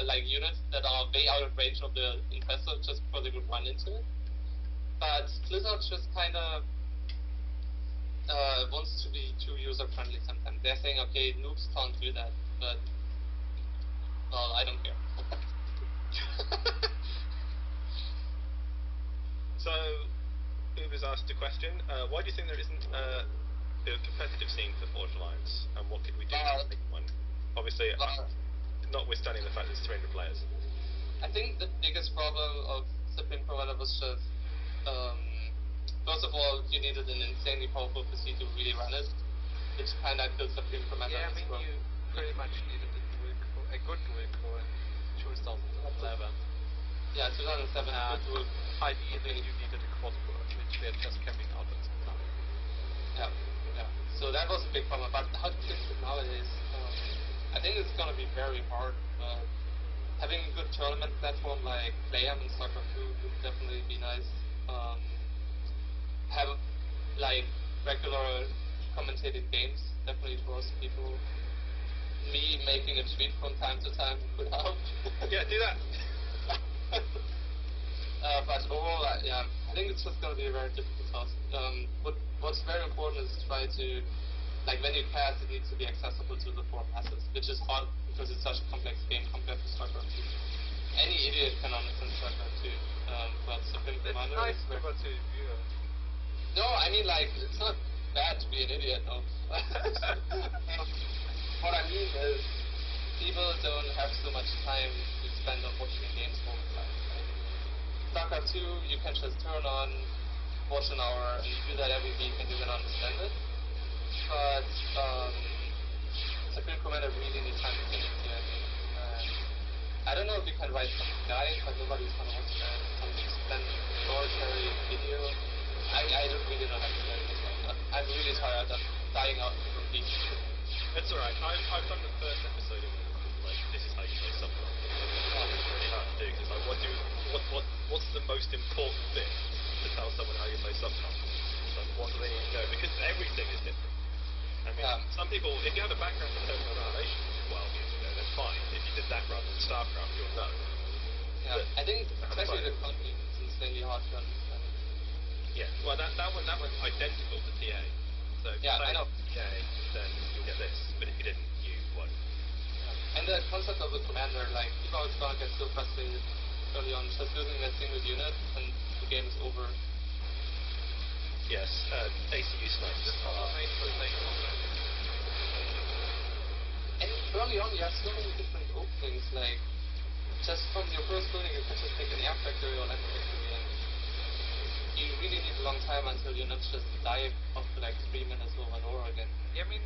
like units that are way out of range of the infestor just before they would run into it. But Blizzard just kind of wants to be too user-friendly sometimes. They're saying, okay, noobs can't do that, but, well, I don't care. So, Uber's asked a question. Why do you think there isn't a competitive scene for Forge Alliance, and what could we do to make one? Obviously, notwithstanding the fact there's 300 players. I think the biggest problem of Supreme Commander was just, first of all, you needed an insanely powerful PC to really run it, which kind of killed Supreme Commander. Yeah, I mean, you pretty much needed a good dual core in 2011. Yeah, 2007. Ideally, you needed a quad core, which we are just coming out at some time. Yeah, yeah. So that was a big problem. But how to fix it nowadays? I think it's gonna be very hard. Having a good tournament platform like Playam and Soccer 2 would definitely be nice. Have like regular commentated games definitely draws people. Me making a tweet from time to time could help. Yeah, do that. But overall, yeah, I think it's just going to be a very difficult task. What's very important is to try to, like when you cast, it needs to be accessible to the four masses, which is hard because it's such a complex game compared to StarCraft 2. Any idiot can understand StarCraft 2, but Supreme Commander is nice to view. No, I mean like, it's not bad to be an idiot, no. What I mean is, people don't have so much time to spend on watching games all the time. StarCraft 2, you can just turn on, watch an hour, and you do that every week, and you're gonna understand it. But Supreme Commander really needs time to finish it. I don't know if you can write some guide, but nobody's gonna watch that. Some exploratory video. I don't really know how to do this one. I'm really tired of dying out from being. It's alright. I've done the first episode of like this is how you play Subcon. It's really hard to do because like what's the most important thing to tell someone how you play Subcon? Like what do they need to know? Because everything is different. I mean, some people, if you have a background in thermal annihilation 12 years ago, then fine. If you did that rather than StarCraft, you'll know. Yeah, I think especially the conflict is insanely hard to understand. Yeah, well that one's identical to TA. So if you play TA, then you'll get this. But if you didn't, you won't. And the concept of the commander, like, people always gonna get so frustrated early on just using that single unit, and the game is over. Yes, ACU snipes. And early on, you have so many different openings, like, just from your first building, you can just make an air factory or land factory, and you really need a long time until you not just die after like 3 minutes over and over again. Yeah, I mean,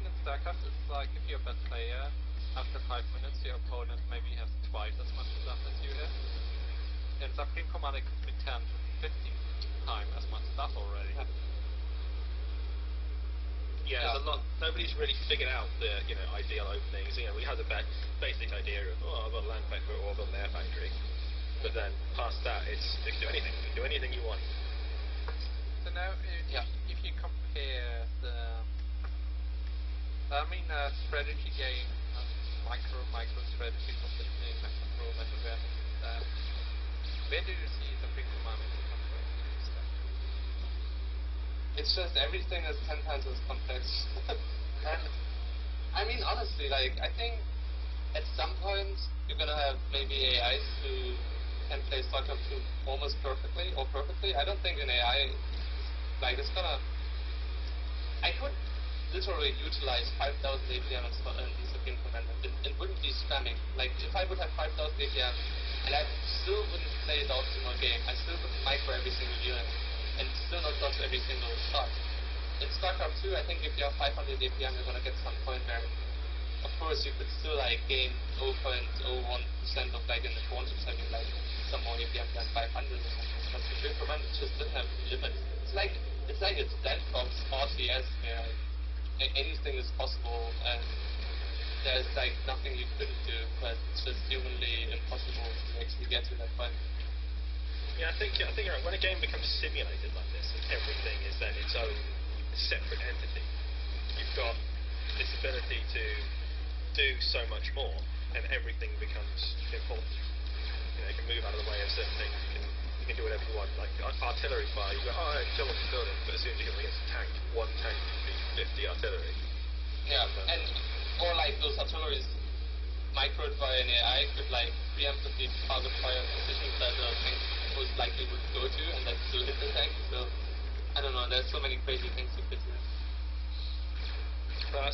in StarCraft, it's like if you're a bad player, after 5 minutes, your opponent maybe has twice as much stuff as you have. In Supreme Commander, it could be 10 to 15 times as much stuff already. Yeah, there's a lot. Nobody's really figured out the ideal openings. We had the basic idea of I've got a land factory or I've got an air factory, but then past that, you can do anything. You can do anything you want. So now, if you compare the, strategy game, micro strategy positioning, macro metaverse, where do you see the Supreme Commander? It's just everything is 10 times as complex. And I mean, honestly, like, I think at some point you're gonna have maybe AIs who can play StarCraft 2 almost perfectly or perfectly. I don't think an AI like it's gonna. I could literally utilize 5,000 APM in Supreme Commander. It wouldn't be spamming. Like if I would have 5,000 APM and I still wouldn't play the optimal game, I still wouldn't micro every single unit. And still not dodge every single shot. In StarCraft 2, I think if you have 500 APM, you're gonna get some point where, of course, you could still like gain 0.01% of like in the quantum setting, like some more APM than 500 or something. But Supreme Commander just doesn't have limits. It's like it's Landfox RTS where anything is possible and there's like nothing you couldn't do, but it's just humanly impossible to actually get to that point. Yeah, I think you're right. When a game becomes simulated like this, and everything is then its own separate entity, you've got this ability to do so much more, and everything becomes can move out of the way of certain things. You can do whatever you want. Like artillery fire, you go, oh, I kill off the building, but as soon as you get against a tank, one tank can be 50 artillery. Yeah, and or like those artilleries microed via an AI could like preemptively target fire positions that the tank most likely would go to, and that still hit the tank. So I don't know. There's so many crazy things you could do.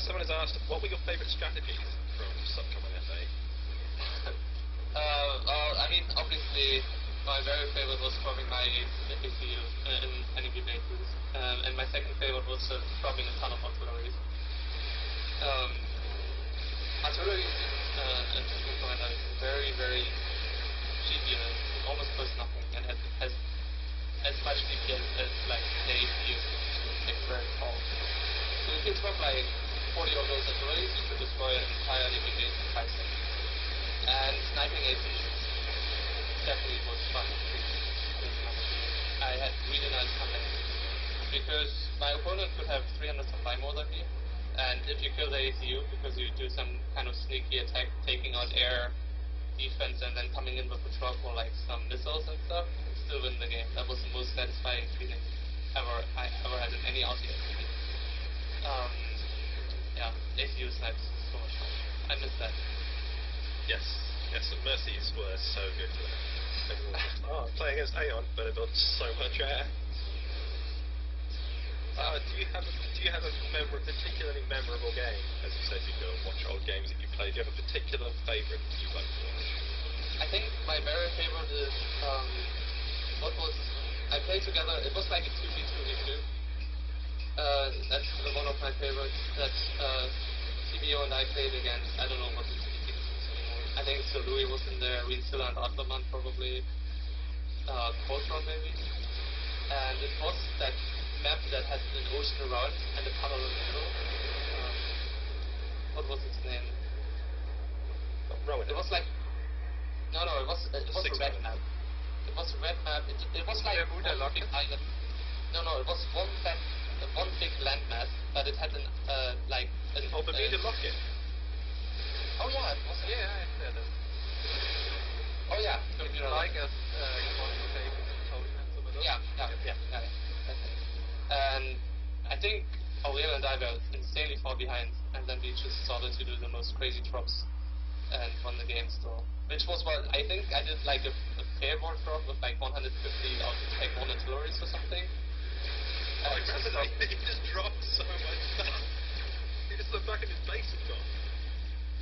Someone has asked, what were your favourite strategies from Subcom and FA? I mean, obviously, my very favorite was probably my ACU in enemy bases, and my second favorite was dropping a ton of artilleries. Artillery and Subcom are very, very cheapy and almost costs nothing, and has as much DPS as like the ACU. It's very tall. So if you drop like 40 of those artilleries, you could destroy an entire enemy base in 5 seconds. And sniping ACU definitely was fun. I had really nice fun because my opponent could have 300 supply more than me, and if you kill the ACU because you do some kind of sneaky attack, taking out air defense and then coming in with a truck or like some missiles and stuff, you can still win the game. That was the most satisfying feeling I ever had in any RTS. Yeah, ACU snipes so much fun. I miss that. Yes, the Mercies were so good for that. Everyone was, playing against Aeon, but it built so much air. Do you have a particularly memorable game? As you said, you go and watch old games that you played. Do you have a particular favourite that you like to watch? I think my very favorite is I played together. It was like a 2v2v2. That's one of my favorites. That TBO and I played against. I don't know what the team is anymore. I think Sir Louis was in there, Rinsilla and Adlerman probably, Voltron maybe. And it was that map that has an ocean around and a tunnel in the middle. What was its name? Rowan. It was like it was a red map. It was a red map. It was like one big island. No, it was one big landmass, but it had an Bermuda Locket. Oh yeah, it was. Yeah, I said it. Oh yeah, Bermuda Like Locket. Yeah. That's it. And I think Aurelio and I were insanely far behind, and then we just started to do the most crazy drops and won the game still. Which was what I think I did like a fair board drop with like 150 out of like 1 artilleries or something. I remember that he just dropped so much stuff. He just looked back at his base and gone.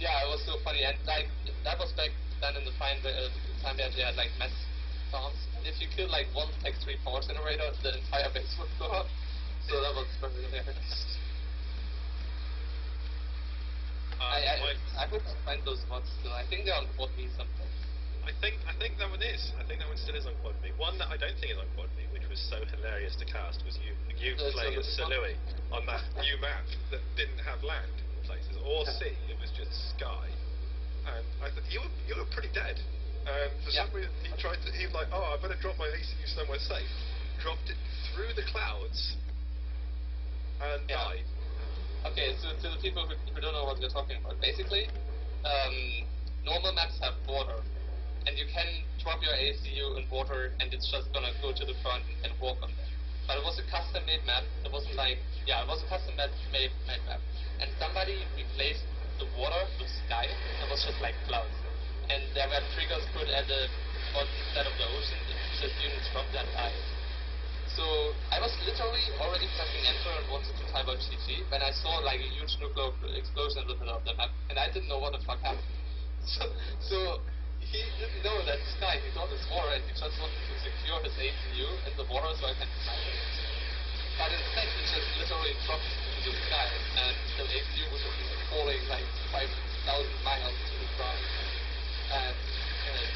Yeah, it was so funny, and like that was back then in the time where they had like mass farms. And if you kill like one Tech 3 power generator, the entire base would blow up. So that was very hilarious. I hope I find those mods still. I think they're on Quad B something. I think that one is. I think that one still is on Quad B. One that I don't think is on Quad B, which was so hilarious to cast, was you playing as Sir Louis on that new map that didn't have land in places or sea. It was just sky. And I thought you were pretty dead. And for some reason he was like, oh, I better drop my ACU somewhere safe. Dropped it through the clouds and died. Okay, so to the people who don't know what we're talking about, basically, normal maps have water, and you can drop your ACU in water, and it's just gonna go to the front and walk on there. But it was a custom-made map. It wasn't like, it was a custom-made map, and somebody replaced the water with sky. It was just like clouds, and there were triggers put at the bottom side of the ocean. Just units dropped and died. So I was literally already pressing enter and wanted to type out GG when I saw like a huge nuclear explosion in the middle of the map, and I didn't know what the fuck happened. So he didn't know that sky. He thought it's water, and he just wanted to secure his ACU in the water so I can snipe it. But instead, he just literally dropped into the sky, and the ACU was falling like 5,000 miles to the ground, and it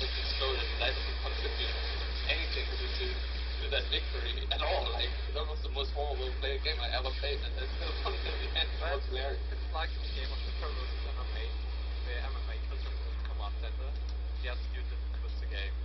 just exploded. And I didn't contribute anything to that victory at all. Like, that was the most horrible game I ever played, and I still won it at the end. It was hilarious. It's like the game of the Thrones MMA, where MMA could just command center. Yes, you didn't quit the game.